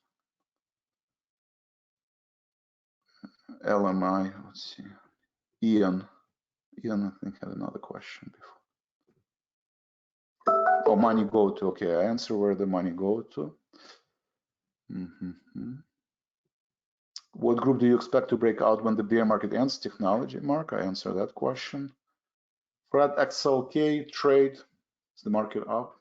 LMI, let's see. Ian, I think had another question before. Oh, money go to, okay, I answer where the money go to. What group do you expect to break out when the bear market ends? Technology, Mark, I answer that question. Fred, XLK, trade, is the market up?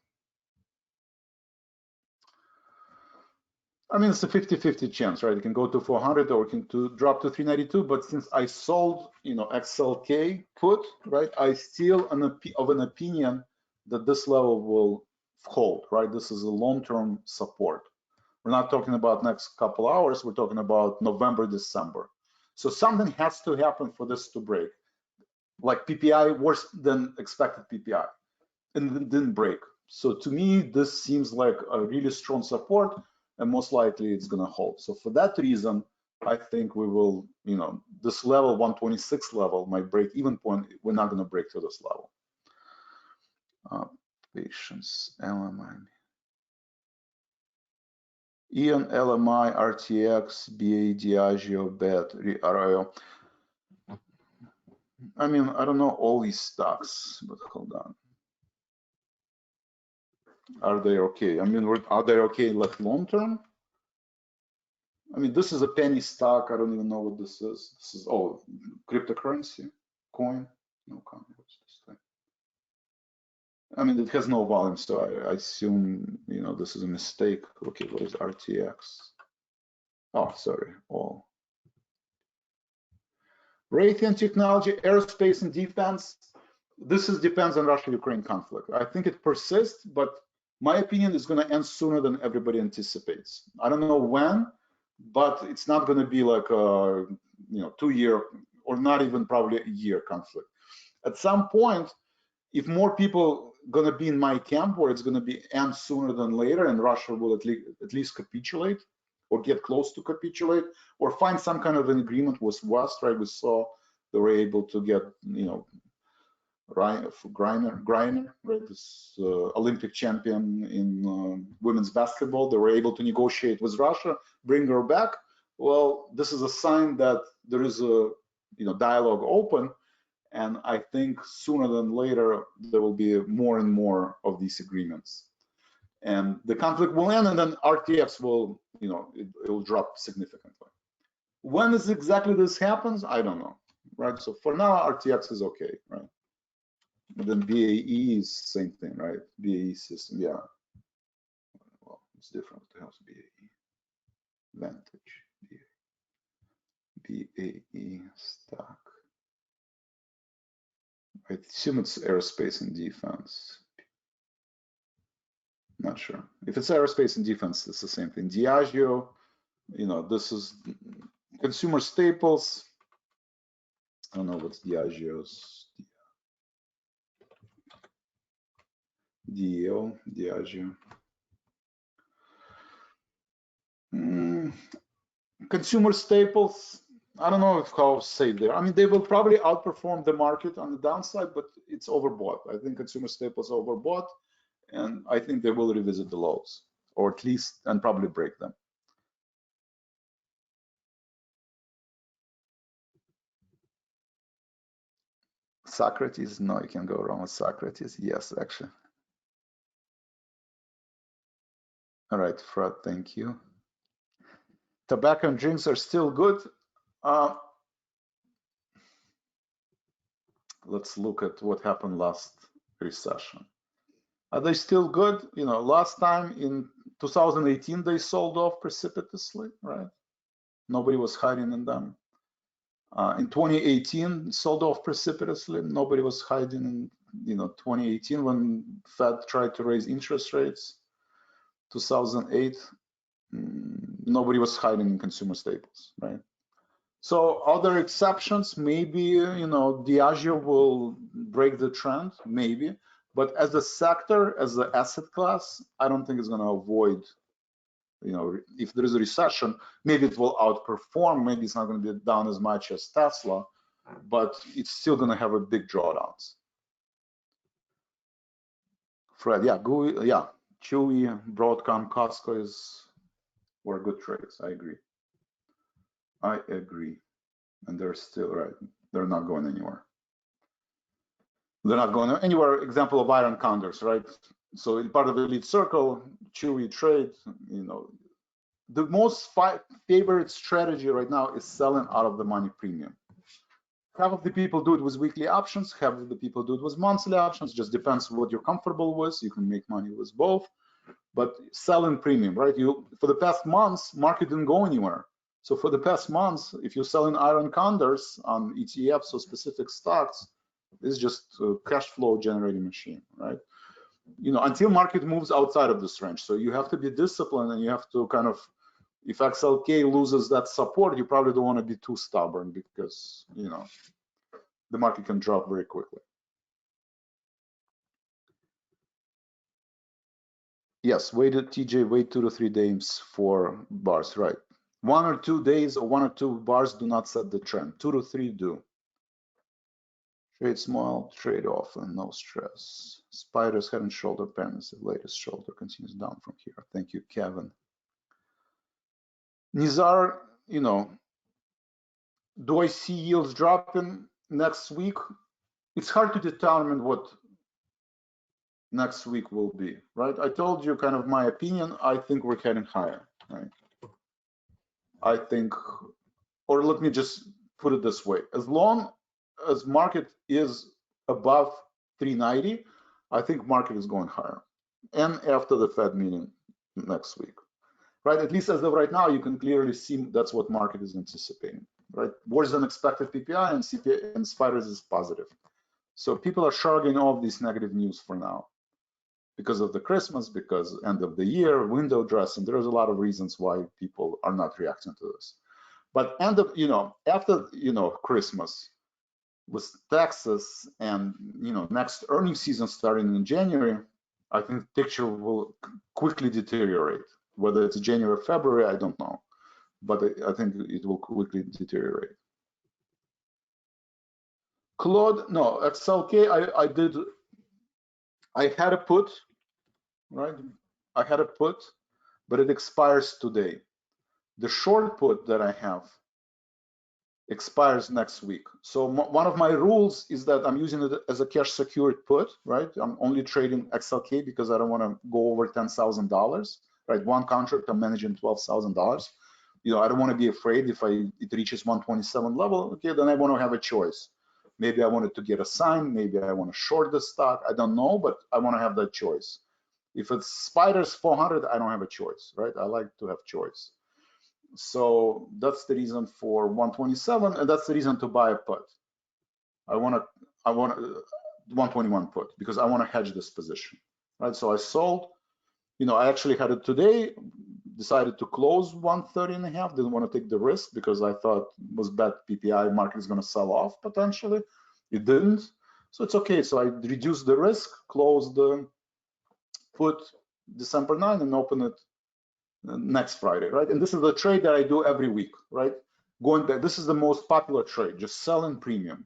I mean, it's a 50-50 chance, right? It can go to 400 or it can drop to 392. But since I sold, XLK put, right, I still of an opinion that this level will hold, right? This is a long-term support. We're not talking about next couple hours. We're talking about November, December. So something has to happen for this to break. Like PPI, worse than expected PPI, and it didn't break. So to me, this seems like a really strong support, and most likely it's going to hold. So for that reason, I think we will, this level, 126 level, my break-even point, we're not going to break through this level. Patience, LMI. Ian, LMI, RTX, BA, Diageo, BET, RIO. I mean, I don't know all these stocks, but hold on. Are they okay? I mean, are they okay like long term? I mean, this is a penny stock. I don't even know what this is. This is, oh, cryptocurrency, coin. No coin. What's this thing? I mean, it has no volume, so I assume, this is a mistake. Okay, what is RTX? Oh, sorry, all. Raytheon Technology, aerospace and defense. This depends on Russia-Ukraine conflict. I think it persists, but my opinion is going to end sooner than everybody anticipates. I don't know when, but it's not going to be like a 2-year or not even probably a year conflict. At some point, if more people going to be in my camp, where it's going to be end sooner than later, and Russia will at least capitulate or get close to capitulate, or find some kind of an agreement with West, right? We saw they were able to get, Greiner, right? This Olympic champion in women's basketball. They were able to negotiate with Russia, bring her back. Well, this is a sign that there is a dialogue open, and I think sooner than later there will be more and more of these agreements, and the conflict will end, and then RTX will, it will drop significantly. When is exactly this happens? I don't know, right? So for now, RTX is okay, right? And then BAE is same thing, right? BAE system, yeah. Well, it's different. What the hell's BAE? Vantage, BAE stock. I assume it's aerospace and defense. Not sure. If it's aerospace and defense, it's the same thing. Diageo, this is consumer staples. I don't know what's Diageo's. Diageo. Consumer staples, I don't know how safe they are. I mean, they will probably outperform the market on the downside, but it's overbought. I think consumer staples are overbought, and I think they will revisit the lows, or at least, and probably break them. Socrates, no, you can go wrong with Socrates. Yes, actually. All right, Fred, thank you. Tobacco and drinks are still good. Let's look at what happened last recession. Are they still good? Last time in 2018, they sold off precipitously, right? Nobody was hiding in them. In 2018, sold off precipitously. Nobody was hiding in 2018 when Fed tried to raise interest rates. 2008, nobody was hiding in consumer staples, right? So other exceptions, maybe Diageo will break the trend, maybe, but as a sector, as an asset class, I don't think it's going to avoid. If there is a recession, maybe it will outperform. Maybe it's not going to be down as much as Tesla, but it's still going to have a big drawdowns. Fred, yeah, GUI, yeah, Chewy, Broadcom, Costco were good trades. I agree. And they're still right. They're not going anywhere. They're not going anywhere. Example of iron condors, right? So in part of the elite circle, Chewy trade, the most favorite strategy right now is selling out of the money premium. Half of the people do it with weekly options, half of the people do it with monthly options. Just depends what you're comfortable with. You can make money with both. but sell in premium, right? For the past months, market didn't go anywhere. So for the past months, if you're selling iron condors on ETFs or specific stocks, it's just a cash flow generating machine, right? Until market moves outside of this range. So you have to be disciplined, and you have to kind of, if XLK loses that support, you probably don't want to be too stubborn, because the market can drop very quickly. Yes, TJ, wait 2 to 3 days for bars, right? 1 or 2 days or 1 or 2 bars do not set the trend. 2 to 3 do. Trade small, trade often, no stress. Spiders head and shoulder patterns. The latest shoulder continues down from here. Thank you, Kevin. Nizar, do I see yields dropping next week? It's hard to determine what next week will be, right? I told you kind of my opinion. I think we're heading higher, right? I think, or let me just put it this way: as long as market is above 390, I think market is going higher, and after the Fed meeting next week, right? At least as of right now, you can clearly see that's what market is anticipating, right? Worse than expected PPI, and CPI and spiders is positive. So people are shrugging off this negative news for now, because of the Christmas, because end of the year, window dressing. There's a lot of reasons why people are not reacting to this. But after Christmas, with Texas and next earnings season starting in January, I think the picture will quickly deteriorate. Whether it's January or February, I don't know, but I think it will quickly deteriorate. Claude, no, XLK, I had a put, right? I had a put, but it expires today. The short put that I have expires next week. So one of my rules is that I'm using it as a cash secured put, right? I'm only trading XLK because I don't want to go over $10,000, right? One contract, I'm managing $12,000. I don't want to be afraid if it reaches 127 level, okay, then I want to have a choice. Maybe I wanted to get a sign, maybe I want to short the stock, I don't know, but I want to have that choice. If it's spiders 400, I don't have a choice, right? I like to have choice. So that's the reason for 127, and that's the reason to buy a put. I want a 121 put because I want to hedge this position, right? So I sold. I actually had it today. Decided to close 130.5. Didn't want to take the risk because I thought it was bad PPI. Market is going to sell off potentially. It didn't, so it's okay. So I reduced the risk, closed the put December 9, and open it next Friday, right? And this is the trade that I do every week, right? Going back, this is the most popular trade, just selling premium.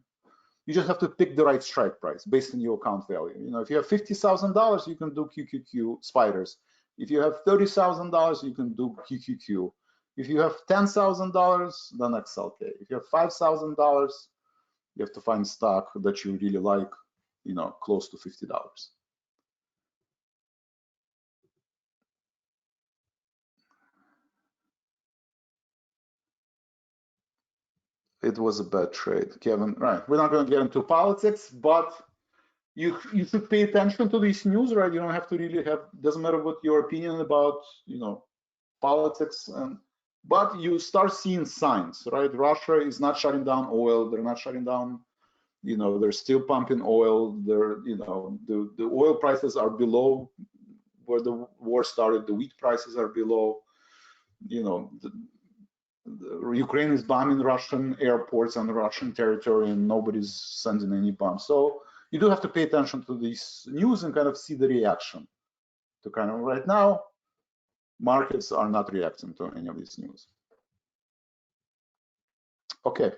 You just have to pick the right strike price based on your account value. If you have $50,000, you can do QQQ spiders. If you have $30,000, you can do QQQ. If you have $10,000, then XLK. If you have $5,000, you have to find stock that you really like, close to $50. It was a bad trade, Kevin. Right, we're not going to get into politics, but you should pay attention to this news, right? You don't have to really doesn't matter what your opinion about, politics, but you start seeing signs, right? Russia is not shutting down oil. They're not shutting down, they're still pumping oil. The oil prices are below where the war started. The wheat prices are below, Ukraine is bombing Russian airports on Russian territory, and nobody's sending any bombs. So you do have to pay attention to this news and kind of see the reaction. To kind of right now, markets are not reacting to any of this news. Okay.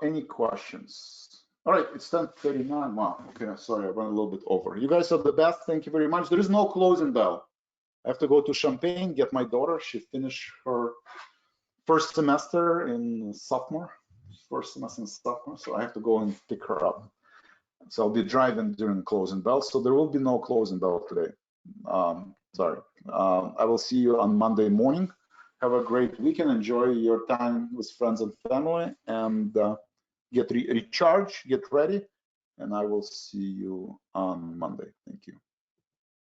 Any questions? All right, it's 10:39. Wow. Okay, sorry, I ran a little bit over. You guys are the best. Thank you very much. There is no closing bell. I have to go to Champaign, get my daughter. She finished her first semester in sophomore, so I have to go and pick her up. So I'll be driving during the closing bell, so there will be no closing bell today. Sorry. I will see you on Monday morning. Have a great weekend. Enjoy your time with friends and family, and get recharged, get ready, and I will see you on Monday. Thank you.